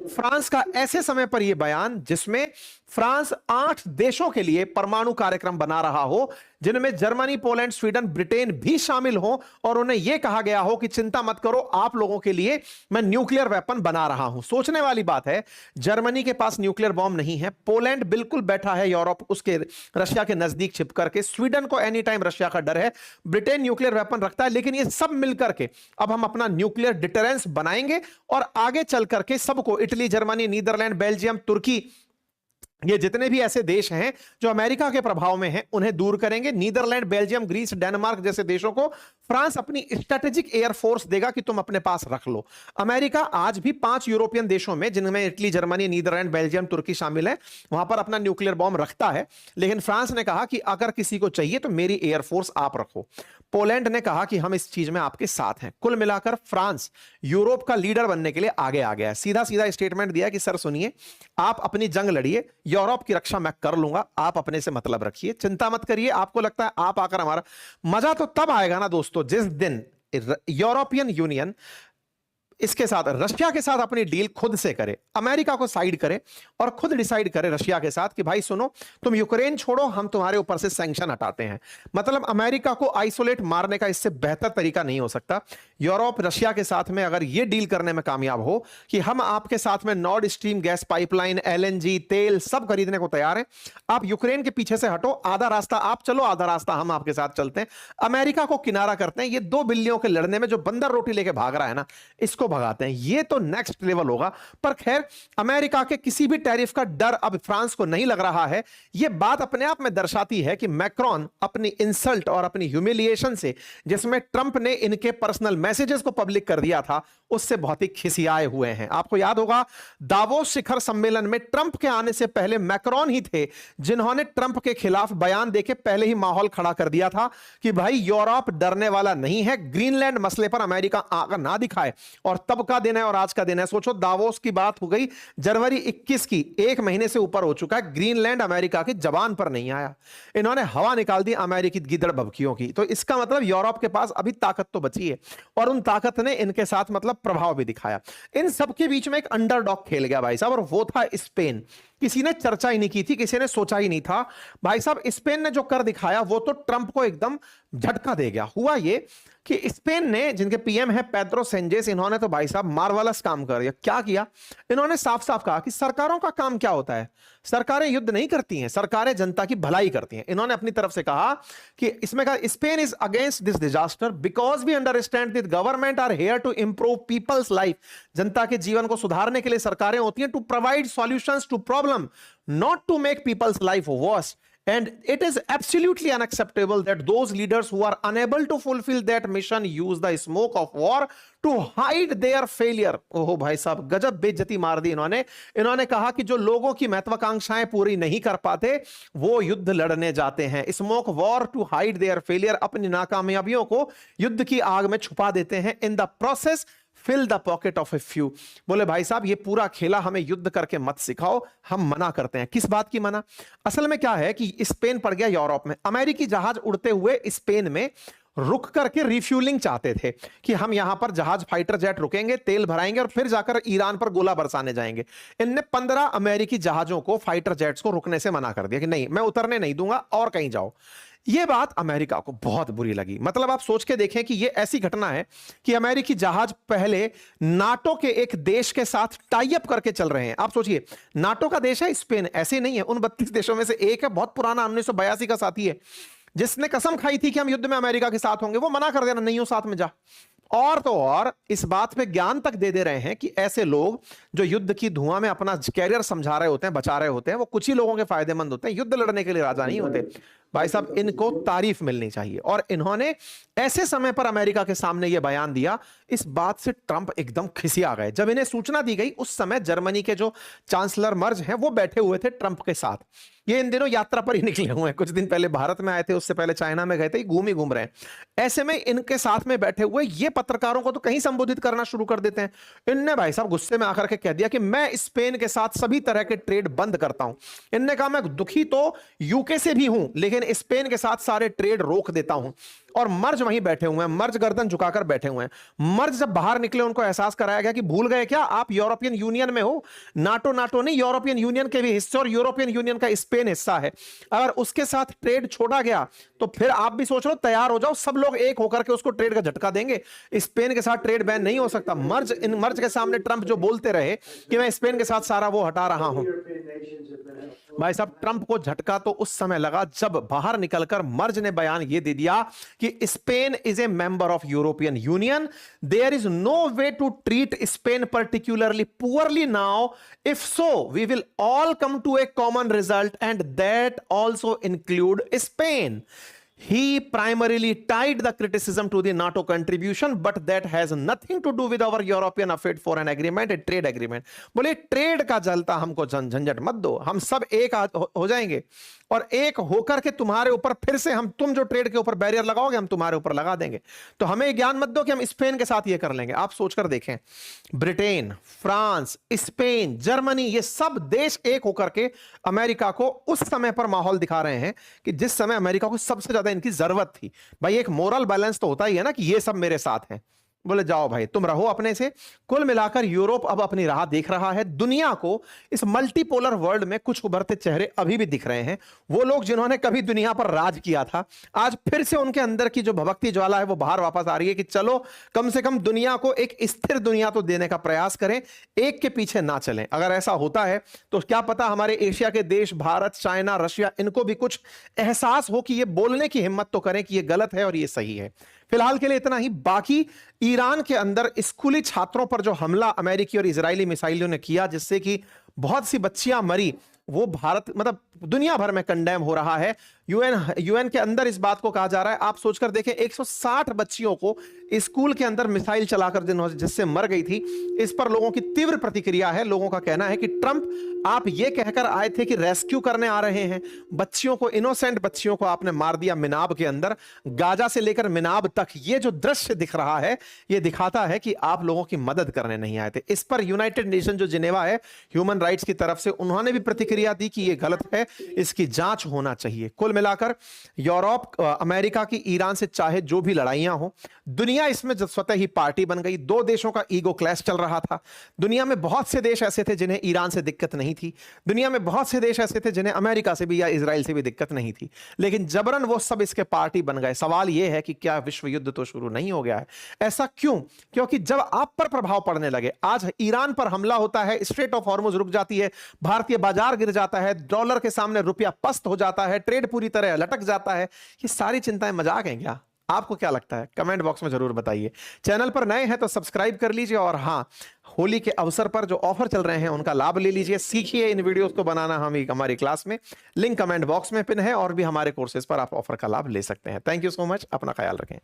France का ऐसे समय पर यह बयान जिसमें फ्रांस 8 देशों के लिए परमाणु कार्यक्रम बना रहा हो, जिनमें जर्मनी, पोलैंड, स्वीडन, ब्रिटेन भी शामिल हो, और उन्हें यह कहा गया हो कि चिंता मत करो, आप लोगों के लिए मैं न्यूक्लियर वेपन बना रहा हूं। सोचने वाली बात है, जर्मनी के पास न्यूक्लियर बॉम्ब नहीं है, पोलैंड बिल्कुल बैठा है यूरोप उसके रशिया के नजदीक छिप करके, स्वीडन को एनी टाइम रशिया का डर है, ब्रिटेन न्यूक्लियर वेपन रखता है, लेकिन ये सब मिलकर के अब हम अपना न्यूक्लियर डिटरेंस बनाएंगे और आगे चल करके सबको, इटली, जर्मनी, नीदरलैंड, बेल्जियम, तुर्की, ये जितने भी ऐसे देश हैं जो अमेरिका के प्रभाव में हैं, उन्हें दूर करेंगे। नीदरलैंड, बेल्जियम, ग्रीस, डेनमार्क जैसे देशों को फ्रांस अपनी स्ट्रेटेजिक एयरफोर्स देगा कि तुम अपने पास रख लो। अमेरिका आज भी 5 यूरोपियन देशों में, जिनमें इटली, जर्मनी, नीदरलैंड, बेल्जियम, तुर्की शामिल है, वहां पर अपना न्यूक्लियर बॉम्ब रखता है, लेकिन फ्रांस ने कहा कि अगर किसी को चाहिए तो मेरी एयरफोर्स आप रखो। पोलैंड ने कहा कि हम इस चीज में आपके साथ हैं। कुल मिलाकर फ्रांस यूरोप का लीडर बनने के लिए आगे आ गया है। सीधा सीधा स्टेटमेंट दिया कि सर सुनिए, आप अपनी जंग लड़िए, यूरोप की रक्षा मैं कर लूंगा, आप अपने से मतलब रखिए, चिंता मत करिए। आपको लगता है आप आकर हमारा, मजा तो तब आएगा ना दोस्तों जिस दिन यूरोपियन यूनियन इसके साथ, रशिया के साथ अपनी डील खुद से करे, अमेरिका को साइड करे और खुद डिसाइड करे रशिया के साथ कि भाई सुनो, तुम यूक्रेन छोड़ो, हम तुम्हारे ऊपर से सैंक्शन हटाते हैं। मतलब अमेरिका को आइसोलेट मारने का इससे बेहतर तरीका नहीं हो सकता। यूरोप रशिया के साथ में अगर यह डील करने में कामयाब हो कि हम आपके साथ में Nord stream gas pipeline, LNG, तेल सब खरीदने को तैयार है, आप यूक्रेन के पीछे से हटो, आधा रास्ता आप चलो, आधा रास्ता हम आपके साथ चलते हैं, अमेरिका को किनारा करते हैं, ये 2 बिल्लियों के लड़ने में जो बंदर रोटी लेके भाग रहा है ना, इसको भगाते हैं, ये तो नेक्स्ट लेवल होगा। पर खैर, अमेरिका के किसी भी टैरिफ का डर अब फ्रांस को नहीं लग रहा है। यह बात अपने आप में दर्शाती है कि मैक्रोन अपनी इंसल्ट और अपनी ह्यूमिलिएशन से, जिसमें ट्रंप ने इनके पर्सनल मैसेजेस को पब्लिक कर दिया था, उससे बहुत ही खिसियाए हुए हैं। आपको याद होगा दावोस शिखर सम्मेलन में ट्रंप के आने से पहले मैक्रोन ही थे जिन्होंने ट्रंप के खिलाफ बयान देके पहले ही माहौल खड़ा कर दिया था कि भाई यूरोप डरने वाला नहीं है, ग्रीनलैंड मसले पर अमेरिका आकर ना दिखाए। और तब का दिन है और आज का दिन है। सोचो, दावोस की बात हो गई जनवरी 21 की, 1 महीने से ऊपर हो चुका है, ग्रीनलैंड अमेरिका की जबान पर नहीं आया। इन्होंने हवा निकाल दी अमेरिकी गिदड़ भभकियों की। तो इसका मतलब यूरोप के पास अभी ताकत तो बची है और उन ताकत ने इनके साथ मतलब प्रभाव भी दिखाया। इन सबके बीच में एक अंडरडॉग खेल गया भाई साहब, और वो था स्पेन। किसी ने चर्चा ही नहीं की थी, किसी ने सोचा ही नहीं था। भाई साहब, स्पेन ने जो कर दिखाया वो तो ट्रंप को एकदम झटका दे गया। हुआ ये कि स्पेन ने, जिनके पीएम है पेड्रो सेंचेज, इन्होंने तो भाई साहब मार्वलस काम कर दिया। क्या किया इन्होंने? साफ साफ कहा कि सरकारों का काम क्या होता है, सरकारें युद्ध नहीं करती हैं, सरकारें जनता की भलाई करती हैं। इन्होंने अपनी तरफ से कहा कि इसमें कहा Spain is against this disaster because we understand that government are here to improve people's life. जनता के जीवन को सुधारने के लिए सरकारें होती हैं, to provide solutions to problem, not to make people's life worse. And it is absolutely unacceptable that those leaders who are unable to fulfill that mission use the smoke of war to hide their failure. ओहो भाई साहब, गजब बेइज्जती मार दी इन्होंने। इन्होंने कहा कि जो लोगों की महत्वाकांक्षाएं पूरी नहीं कर पाते वो युद्ध लड़ने जाते हैं, smoke war to hide their failure, अपनी नाकामयाबियों को युद्ध की आग में छुपा देते हैं। In the process fill the pocket of a few. बोले भाई साहब, ये पूरा खेला हमें युद्ध करके मत सिखाओ, हम मना करते हैं। किस बात की मना? असल में क्या है कि स्पेन पड़ गया यूरोप में। अमेरिकी जहाज उड़ते हुए स्पेन में रुक करके रिफ्यूलिंग चाहते थे कि हम यहां पर जहाज, फाइटर जेट रुकेंगे, तेल भराएंगे और फिर जाकर ईरान पर गोला बरसाने जाएंगे। इनने 15 अमेरिकी जहाजों को, फाइटर जेट्स को रुकने से मना कर दिया कि नहीं, मैं उतरने नहीं दूंगा और कहीं जाओ। यह बात अमेरिका को बहुत बुरी लगी। मतलब आप सोच के देखें कि यह ऐसी घटना है कि अमेरिकी जहाज पहले नाटो के एक देश के साथ टाई अप करके चल रहे हैं। आप सोचिए, नाटो का देश है स्पेन, ऐसे नहीं है, उन 32 देशों में से एक है, बहुत पुराना 1982 का साथी है, जिसने कसम खाई थी कि हम युद्ध में अमेरिका के साथ होंगे। वो मना कर देना, नहीं हो साथ में जा। और तो और इस बात पे ज्ञान तक दे रहे हैं कि ऐसे लोग जो युद्ध की धुआं में अपना कैरियर समझा रहे होते हैं, बचा रहे होते हैं, वो कुछ ही लोगों के फायदेमंद होते हैं, युद्ध लड़ने के लिए राजा नहीं होते। भाई साहब, इनको तारीफ मिलनी चाहिए। और इन्होंने ऐसे समय पर अमेरिका के सामने यह बयान दिया, इस बात से ट्रंप एकदम खिसिया गए। जब इन्हें सूचना दी गई, उस समय जर्मनी के जो चांसलर मर्ज हैं वो बैठे हुए थे ट्रंप के साथ। ये इन दिनों यात्रा पर ही निकले हुए हैं, कुछ दिन पहले भारत में आए थे, उससे पहले चाइना में गए थे, घूम रहे हैं। ऐसे में इनके साथ में बैठे हुए ये पत्रकारों को तो कहीं संबोधित करना शुरू कर देते हैं। इनने भाई साहब गुस्से में आकर के कह दिया कि मैं स्पेन के साथ सभी तरह के ट्रेड बंद करता हूं। इनने कहा मैं दुखी तो यूके से भी हूं, लेकिन स्पेन के साथ सारे ट्रेड रोक देता हूं। और मर्ज वहीं बैठे हुए हैं, मर्ज गर्दन झुकाकर बैठे हुए हैं। मर्ज जब बाहर निकले उनको एहसास कराया गया कि भूल गए क्या, आप यूरोपियन यूनियन में हो। नाटो नहीं, यूरोपियन यूनियन के भी हिस्से, और यूरोपियन यूनियन का स्पेन हिस्सा है। अगर उसके साथ ट्रेड छोड़ा गया तो फिर आप भी सोच लो, तैयार हो जाओ, सब लोग एक होकर के उसको ट्रेड का झटका देंगे। स्पेन के साथ ट्रेड बैन नहीं हो सकता। मर्ज के सामने ट्रंप जो बोलते रहे कि मैं स्पेन के साथ सारा वो हटा रहा हूं, भाई साहब ट्रंप को झटका तो उस समय लगा जब बाहर निकलकर मर्ज ने बयान यह दे दिया कि Spain is a member of European Union, there is no way to treat Spain particularly poorly now, if so we will all come to a common result and that also include Spain. He primarily tied the criticism to the NATO contribution, but that has nothing to do with our European effort for an agreement, a trade agreement. बोले trade का जलता हमको झंझट मत दो, हम सब एक हो जाएंगे और एक होकर के तुम्हारे ऊपर फिर से तुम जो ट्रेड के ऊपर बैरियर लगाओगे हम तुम्हारे ऊपर लगा देंगे। तो हमें ज्ञान मत दो कि हम स्पेन के साथ ये कर लेंगे। आप सोचकर देखें, ब्रिटेन, फ्रांस, स्पेन, जर्मनी, ये सब देश एक होकर के अमेरिका को उस समय पर माहौल दिखा रहे हैं कि जिस समय अमेरिका को सबसे ज्यादा इनकी जरूरत थी। भाई एक मोरल बैलेंस तो होता ही है ना कि ये सब मेरे साथ हैं, बोले जाओ भाई तुम रहो अपने से। कुल मिलाकर यूरोप अब अपनी राह देख रहा है। दुनिया को इस मल्टीपोलर वर्ल्ड में कुछ उभरते चेहरे अभी भी दिख रहे हैं। वो लोग जिन्होंने कभी दुनिया पर राज किया था, आज फिर से उनके अंदर की जो भभकती ज्वाला है वो बाहर वापस आ रही है कि चलो कम से कम दुनिया को एक स्थिर दुनिया तो देने का प्रयास करें, एक के पीछे ना चलें। अगर ऐसा होता है तो क्या पता हमारे एशिया के देश, भारत, चाइना, रशिया, इनको भी कुछ एहसास हो कि ये बोलने की हिम्मत तो करें कि ये गलत है और ये सही है। फिलहाल के लिए इतना ही। बाकी ईरान के अंदर स्कूली छात्रों पर जो हमला अमेरिकी और इजरायली मिसाइलों ने किया, जिससे कि बहुत सी बच्चियां मरी, वो भारत मतलब दुनिया भर में कंडेम हो रहा है। यूएन के अंदर इस बात को कहा जा रहा है। आप सोचकर देखें, 160 बच्चियों को स्कूल के अंदर मिसाइल चलाकर जिससे मर गई थी, इस पर लोगों की तीव्र प्रतिक्रिया है। लोगों का कहना है कि ट्रंप आप ये कहकर आए थे कि रेस्क्यू करने आ रहे हैं, बच्चियों को, इनोसेंट बच्चियों को आपने मार दिया मिनाब के अंदर। गाजा से लेकर मिनाब तक ये जो दृश्य दिख रहा है, ये दिखाता है कि आप लोगों की मदद करने नहीं आए थे। इस पर यूनाइटेड नेशन जो जिनेवा है ह्यूमन राइट्स की तरफ से, उन्होंने भी प्रतिक्रिया दी कि ये गलत है, इसकी जांच होना चाहिए। कुल मिलाकर यूरोप, अमेरिका की ईरान से चाहे जो भी लड़ाइयां हो, दुनिया इसमें स्वतः ही पार्टी बन गई। दो देशों का ईगो क्लैश चल रहा था। दुनिया में बहुत से देश ऐसे थे जिन्हें ईरान से दिक्कत नहीं थी, दुनिया में बहुत से देश ऐसे थे जिन्हें अमेरिका से भी या इजराइल से भी दिक्कत नहीं थी, लेकिन जबरन वो सब इसके पार्टी बन गए। सवाल यह है कि क्या विश्व युद्ध तो शुरू नहीं हो गया है? ऐसा क्यों? क्योंकि जब आप पर प्रभाव पड़ने लगे, आज ईरान पर हमला होता है, स्ट्रेट ऑफ हॉर्मुज रुक जाती है, भारतीय बाजार गिर जाता है, डॉलर के सामने रुपया पस्त हो जाता है, ट्रेड पूरी तरह लटक जाता है। ये सारी चिंताएं मजाक हैं क्या? आपको क्या लगता है? कमेंट बॉक्स में जरूर बताइए। चैनल पर नए हैं तो सब्सक्राइब कर लीजिए, और हाँ, होली के अवसर पर जो ऑफर चल रहे हैं उनका लाभ ले लीजिए। सीखिए इन वीडियोस को बनाना हमारी क्लास में, लिंक कमेंट बॉक्स में पिन है, और भी हमारे कोर्सेज पर आप ऑफर का लाभ ले सकते हैं। थैंक यू सो मच, अपना ख्याल रखें।